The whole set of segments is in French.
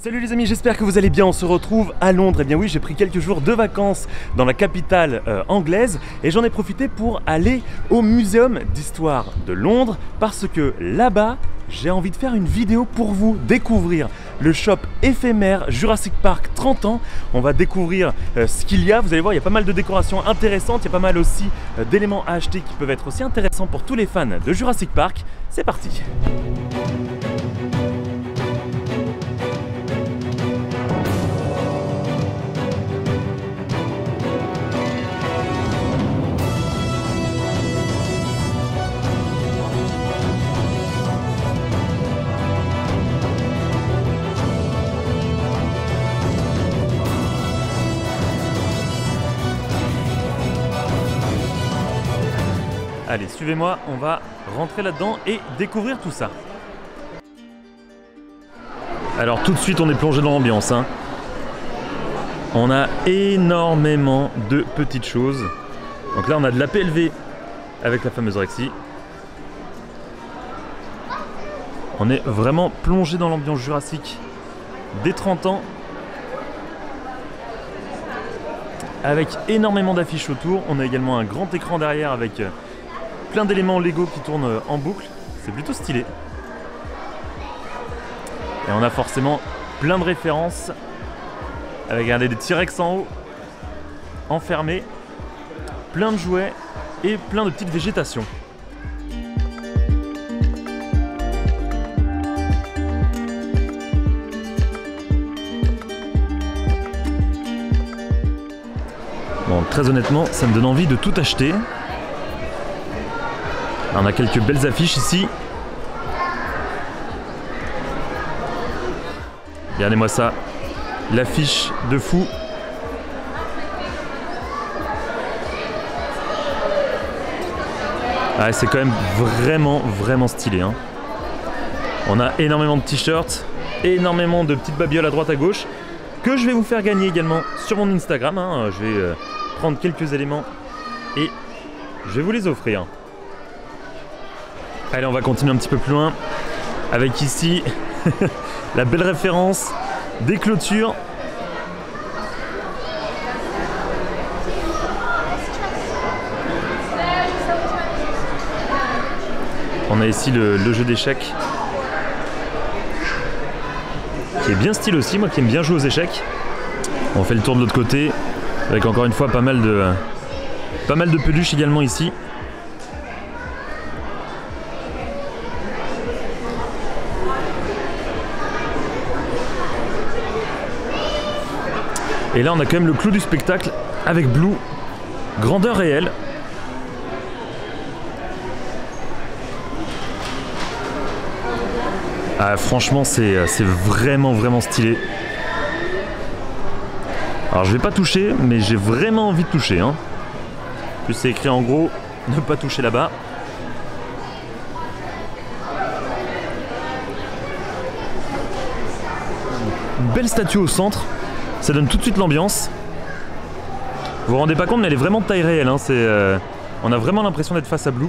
Salut les amis, j'espère que vous allez bien, on se retrouve à Londres. Eh bien oui, j'ai pris quelques jours de vacances dans la capitale anglaise et j'en ai profité pour aller au Muséum d'Histoire de Londres parce que là-bas, j'ai envie de faire une vidéo pour vous découvrir le shop éphémère Jurassic Park 30 ans. On va découvrir ce qu'il y a, vous allez voir, il y a pas mal de décorations intéressantes, il y a pas mal aussi d'éléments à acheter qui peuvent être aussi intéressants pour tous les fans de Jurassic Park. C'est parti! Allez, suivez-moi, on va rentrer là-dedans et découvrir tout ça. Alors tout de suite, on est plongé dans l'ambiance, hein. On a énormément de petites choses. Donc là, on a de la PLV avec la fameuse Rexy. On est vraiment plongé dans l'ambiance jurassique des 30 ans. Avec énormément d'affiches autour. On a également un grand écran derrière avec plein d'éléments Lego qui tournent en boucle, c'est plutôt stylé. Et on a forcément plein de références avec regardez, des T-Rex en haut, enfermés, plein de jouets et plein de petites végétations. Bon, très honnêtement, ça me donne envie de tout acheter. On a quelques belles affiches ici. Regardez-moi ça. L'affiche de fou. Ah, c'est quand même vraiment stylé, hein. On a énormément de t-shirts, énormément de petites babioles à droite à gauche que je vais vous faire gagner également sur mon Instagram, hein. Je vais prendre quelques éléments et je vais vous les offrir. Allez, on va continuer un petit peu plus loin avec ici la belle référence des clôtures. On a ici le jeu d'échecs qui est bien stylé aussi, moi qui aime bien jouer aux échecs. On fait le tour de l'autre côté avec encore une fois pas mal de peluches également ici. Et là on a quand même le clou du spectacle avec Blue, grandeur réelle. Ah, franchement c'est vraiment stylé. Alors je vais pas toucher, mais j'ai vraiment envie de toucher, hein. En plus c'est écrit en gros, ne pas toucher là-bas. Belle statue au centre. Ça donne tout de suite l'ambiance. Vous vous rendez pas compte, mais elle est vraiment de taille réelle, hein. On a vraiment l'impression d'être face à Blue.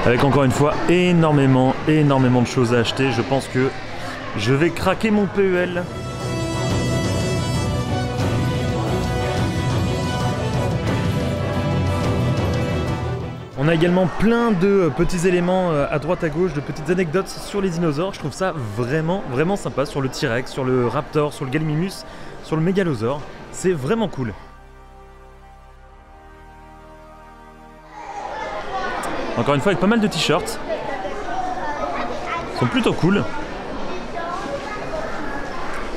Avec encore une fois énormément de choses à acheter. Je pense que je vais craquer mon PEL. On a également plein de petits éléments à droite à gauche, de petites anecdotes sur les dinosaures. Je trouve ça vraiment sympa, sur le T-Rex, sur le Raptor, sur le Gallimimus, sur le Mégalosaure. C'est vraiment cool. Encore une fois avec pas mal de t-shirts. Ils sont plutôt cool.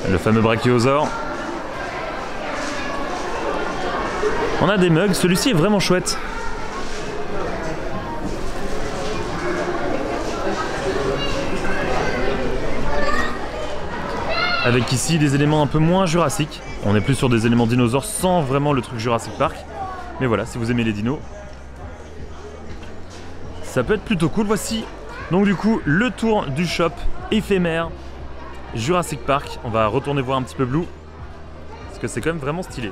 Le fameux Brachiosaure. On a des mugs, celui-ci est vraiment chouette. Avec ici des éléments un peu moins jurassiques. On est plus sur des éléments dinosaures sans vraiment le truc Jurassic Park. Mais voilà, si vous aimez les dinos, ça peut être plutôt cool. Voici donc du coup le tour du shop éphémère Jurassic Park. On va retourner voir un petit peu Blue, parce que c'est quand même vraiment stylé.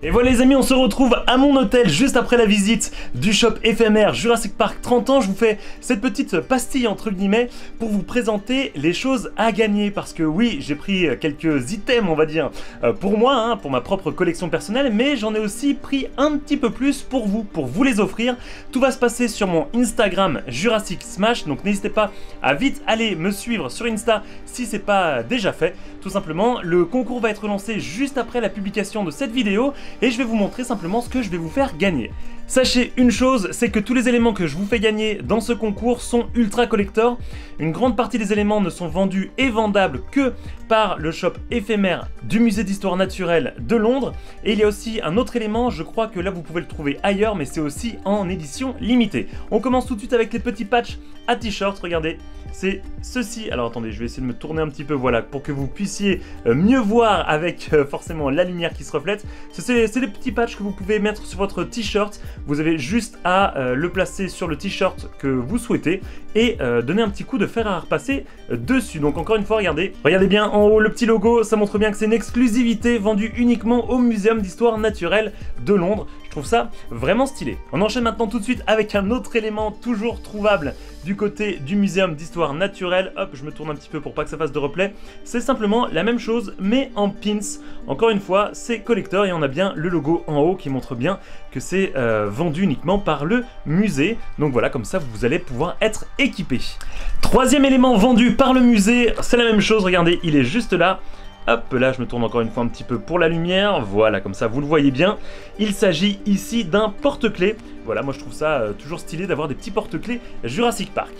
Et voilà les amis, on se retrouve à mon hôtel juste après la visite du shop éphémère Jurassic Park 30 ans. Je vous fais cette petite pastille entre guillemets pour vous présenter les choses à gagner. Parce que oui, j'ai pris quelques items on va dire pour moi, hein, pour ma propre collection personnelle. Mais j'en ai aussi pris un petit peu plus pour vous les offrir. Tout va se passer sur mon Instagram Jurassic Smash. Donc n'hésitez pas à vite aller me suivre sur Insta si c'est pas déjà fait. Tout simplement, le concours va être lancé juste après la publication de cette vidéo. Et je vais vous montrer simplement ce que je vais vous faire gagner. Sachez une chose, c'est que tous les éléments que je vous fais gagner dans ce concours sont ultra collector. Une grande partie des éléments ne sont vendus et vendables que par le shop éphémère du musée d'histoire naturelle de Londres. Et il y a aussi un autre élément, je crois que là vous pouvez le trouver ailleurs, mais c'est aussi en édition limitée. On commence tout de suite avec les petits patchs à t-shirt, regardez. C'est ceci, alors attendez, je vais essayer de me tourner un petit peu, voilà, pour que vous puissiez mieux voir avec forcément la lumière qui se reflète. C'est les petits patchs que vous pouvez mettre sur votre t-shirt. Vous avez juste à le placer sur le t-shirt que vous souhaitez et donner un petit coup de fer à repasser dessus. Donc encore une fois, regardez bien en haut le petit logo, ça montre bien que c'est une exclusivité vendue uniquement au Muséum d'Histoire Naturelle de Londres. Je trouve ça vraiment stylé. On enchaîne maintenant tout de suite avec un autre élément toujours trouvable du côté du Muséum d'Histoire Naturelle. Hop, je me tourne un petit peu pour pas que ça fasse de replay. C'est simplement la même chose mais en pins. Encore une fois, c'est collector et on a bien le logo en haut qui montre bien que c'est vendu uniquement par le musée. Donc voilà, comme ça vous allez pouvoir être équipé. Troisième élément vendu par le musée, c'est la même chose, regardez, il est juste là. Hop, là je me tourne encore une fois un petit peu pour la lumière, voilà, comme ça vous le voyez bien. Il s'agit ici d'un porte-clés. Voilà, moi je trouve ça toujours stylé d'avoir des petits porte-clés Jurassic Park.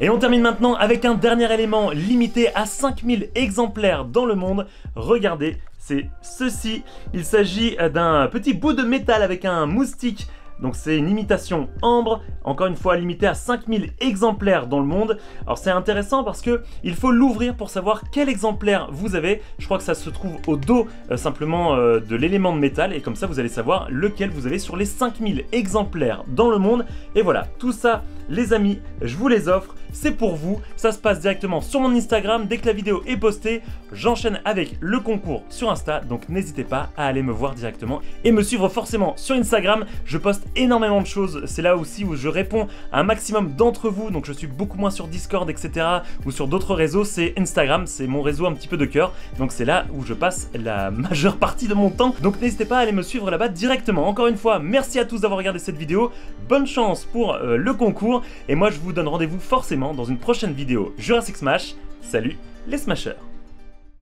Et on termine maintenant avec un dernier élément limité à 5000 exemplaires dans le monde. Regardez, c'est ceci. Il s'agit d'un petit bout de métal avec un moustique. Donc c'est une imitation ambre, encore une fois limitée à 5000 exemplaires dans le monde. Alors c'est intéressant parce que il faut l'ouvrir pour savoir quel exemplaire vous avez. Je crois que ça se trouve au dos simplement de l'élément de métal et comme ça vous allez savoir lequel vous avez sur les 5000 exemplaires dans le monde. Et voilà, tout ça les amis, je vous les offre, c'est pour vous. Ça se passe directement sur mon Instagram. Dès que la vidéo est postée, j'enchaîne avec le concours sur Insta. Donc n'hésitez pas à aller me voir directement et me suivre forcément sur Instagram. Je poste énormément de choses, c'est là aussi où je réponds à un maximum d'entre vous, donc je suis beaucoup moins sur Discord etc ou sur d'autres réseaux. C'est Instagram, c'est mon réseau un petit peu de cœur, donc c'est là où je passe la majeure partie de mon temps, donc n'hésitez pas à aller me suivre là-bas directement. Encore une fois, merci à tous d'avoir regardé cette vidéo, bonne chance pour le concours et moi je vous donne rendez-vous forcément dans une prochaine vidéo Jurassic Smash. Salut les Smashers.